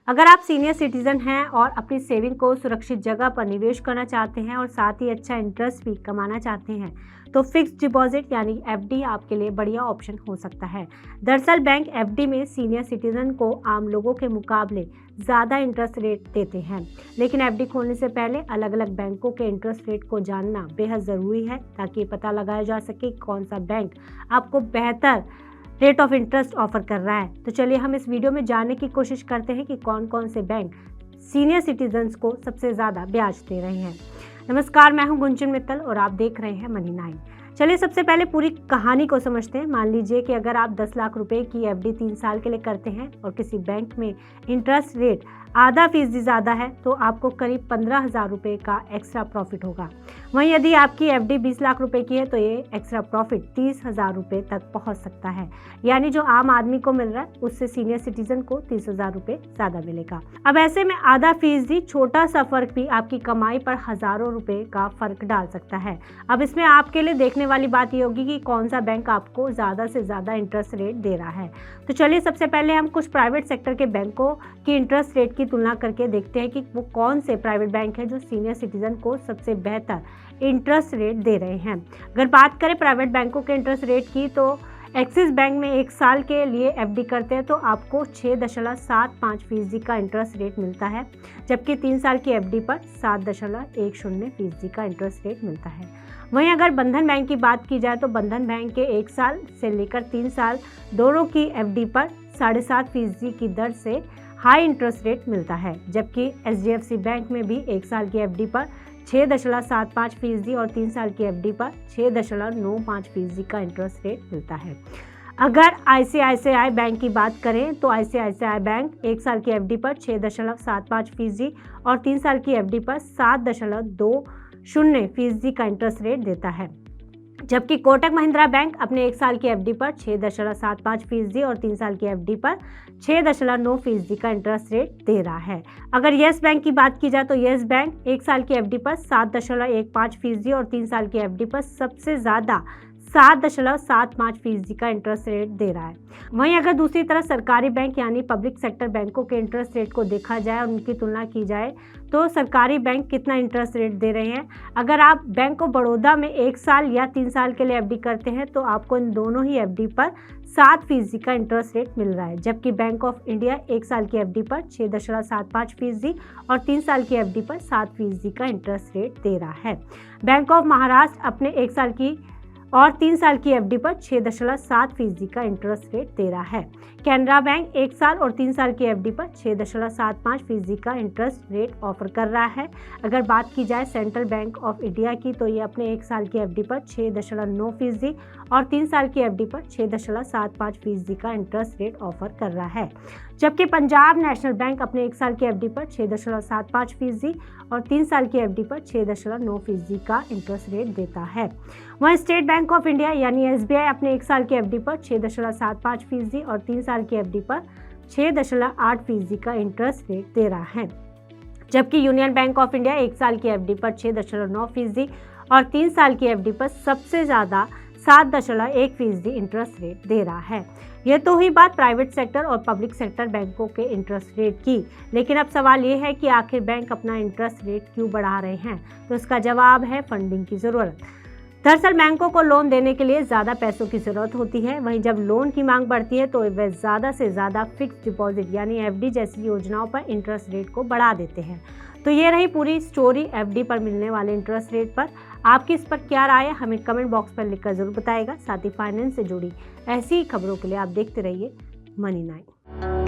अगर आप senior citizen हैं और अपनी सेविंग को सुरक्षित जगह पर निवेश करना चाहते हैं और साथ ही अच्छा इंटरेस्ट भी कमाना चाहते हैं तो फिक्स्ड डिपॉजिट यानी एफडी आपके लिए बढ़िया ऑप्शन हो सकता है। दरअसल बैंक एफडी में सीनियर सिटीजन को आम लोगों के मुकाबले ज़्यादा इंटरेस्ट रेट देते हैं, लेकिन एफडी खोलने से पहले अलग अलग बैंकों के इंटरेस्ट रेट को जानना बेहद ज़रूरी है ताकि पता लगाया जा सके कौन सा बैंक आपको बेहतर रेट ऑफ इंटरेस्ट ऑफर कर रहा है। तो चलिए हम इस वीडियो में जानने की कोशिश करते हैं कि कौन कौन से बैंक सीनियर सिटीजन्स को सबसे ज़्यादा ब्याज दे रहे हैं। नमस्कार, मैं हूं गुंजन मित्तल और आप देख रहे हैं मनी 9। चलिए सबसे पहले पूरी कहानी को समझते हैं। मान लीजिए कि अगर आप 10 लाख रुपए की एफडी 3 साल के लिए करते हैं और किसी बैंक में इंटरेस्ट रेट आधा फीसदी ज़्यादा है तो आपको करीब 15,000 रुपये का एक्स्ट्रा प्रॉफिट होगा। वहीं यदि आपकी एफडी 20 लाख रुपए की है तो ये एक्स्ट्रा प्रॉफिट 30,000 रुपये तक पहुंच सकता है। यानी जो आम आदमी को मिल रहा है उससे सीनियर सिटीजन को 30,000 रुपये ज़्यादा मिलेगा। अब ऐसे में आधा फीसदी छोटा सा फर्क भी आपकी कमाई पर हज़ारों रुपये का फर्क डाल सकता है। अब इसमें आपके लिए देखने वाली बात ये होगी कि कौन सा बैंक आपको ज़्यादा से ज़्यादा इंटरेस्ट रेट दे रहा है। तो चलिए सबसे पहले हम कुछ प्राइवेट सेक्टर के बैंकों की इंटरेस्ट रेट की तुलना करके देखते हैं कि वो कौन से प्राइवेट बैंक हैं जो सीनियर सिटीजन को सबसे बेहतर इंटरेस्ट रेट दे रहे हैं। अगर बात करें प्राइवेट बैंकों के इंटरेस्ट रेट की तो एक्सिस बैंक में 1 साल के लिए एफडी करते हैं तो आपको 6.75% का इंटरेस्ट रेट मिलता है, जबकि 3 साल की एफडी पर 7.10% का इंटरेस्ट रेट मिलता है। वहीं अगर बंधन बैंक की बात की जाए तो बंधन बैंक के 1 साल से लेकर 3 साल दोनों की एफडी पर 7.5% की दर से हाई इंटरेस्ट रेट मिलता है, जबकि एचडीएफसी बैंक में भी 1 साल की एफडी पर 6.75% और 3 साल की एफडी पर 6.95% का इंटरेस्ट रेट मिलता है। अगर आईसीआईसीआई बैंक की बात करें तो आईसीआईसीआई बैंक 1 साल की एफडी पर 6.75% और 3 साल की एफडी पर 7.20% का इंटरेस्ट रेट देता है, जबकि कोटक महिंद्रा बैंक अपने 1 साल की एफडी पर 6.75% और 3 साल की एफडी पर 6.9% का इंटरेस्ट रेट दे रहा है। अगर येस बैंक की बात की जाए तो येस बैंक 1 साल की एफडी पर 7.15% और 3 साल की एफडी पर सबसे ज़्यादा 7.75% का इंटरेस्ट रेट दे रहा है। वहीं अगर दूसरी तरफ सरकारी बैंक यानी पब्लिक सेक्टर बैंकों के इंटरेस्ट रेट को देखा जाए और उनकी तुलना की जाए तो सरकारी बैंक कितना इंटरेस्ट रेट दे रहे हैं। अगर आप बैंक ऑफ बड़ौदा में 1 साल या 3 साल के लिए एफडी करते हैं तो आपको इन दोनों ही एफडी पर 7% का इंटरेस्ट रेट मिल रहा है, जबकि बैंक ऑफ इंडिया 1 साल की एफडी पर 6.75% और 3 साल की एफडी पर 7% का इंटरेस्ट रेट दे रहा है। बैंक ऑफ महाराष्ट्र अपने 1 साल की और 3 साल की एफडी पर 6.7% का इंटरेस्ट रेट दे रहा है। कैनरा बैंक 1 साल और 3 साल की एफडी पर 6.75% का इंटरेस्ट रेट ऑफर कर रहा है। अगर बात की जाए सेंट्रल बैंक ऑफ इंडिया की तो ये अपने 1 साल की एफडी पर 6.9% और 3 साल की एफडी पर 6.75% का इंटरेस्ट रेट ऑफर कर रहा है, जबकि पंजाब नेशनल बैंक अपने 1 साल की एफडी पर 6.75% और 3 साल की एफडी पर 6.9% का इंटरेस्ट रेट देता है। वहीं स्टेट बैंक ऑफ इंडिया यानी एसबीआई अपने 1 साल की एफडी पर 6.75% और 3 साल की एफडी पर 6.8% का इंटरेस्ट रेट दे रहा है, जबकि यूनियन बैंक ऑफ इंडिया 1 साल की एफडी पर 6.9% और 3 साल की एफडी पर सबसे ज़्यादा 7.1% इंटरेस्ट रेट दे रहा है। यह तो हुई बात प्राइवेट सेक्टर और पब्लिक सेक्टर बैंकों के इंटरेस्ट रेट की, लेकिन अब सवाल ये है कि आखिर बैंक अपना इंटरेस्ट रेट क्यों बढ़ा रहे हैं। तो इसका जवाब है फंडिंग की ज़रूरत। दरअसल बैंकों को लोन देने के लिए ज़्यादा पैसों की ज़रूरत होती है। वहीं जब लोन की मांग बढ़ती है तो वे ज़्यादा से ज़्यादा फिक्स्ड डिपॉजिट यानी एफडी जैसी योजनाओं पर इंटरेस्ट रेट को बढ़ा देते हैं। तो ये रही पूरी स्टोरी एफडी पर मिलने वाले इंटरेस्ट रेट पर। आपकी इस पर क्या राय है हमें कमेंट बॉक्स पर लिखकर ज़रूर बताएगा। साथ ही फाइनेंस से जुड़ी ऐसी खबरों के लिए आप देखते रहिए मनी 9।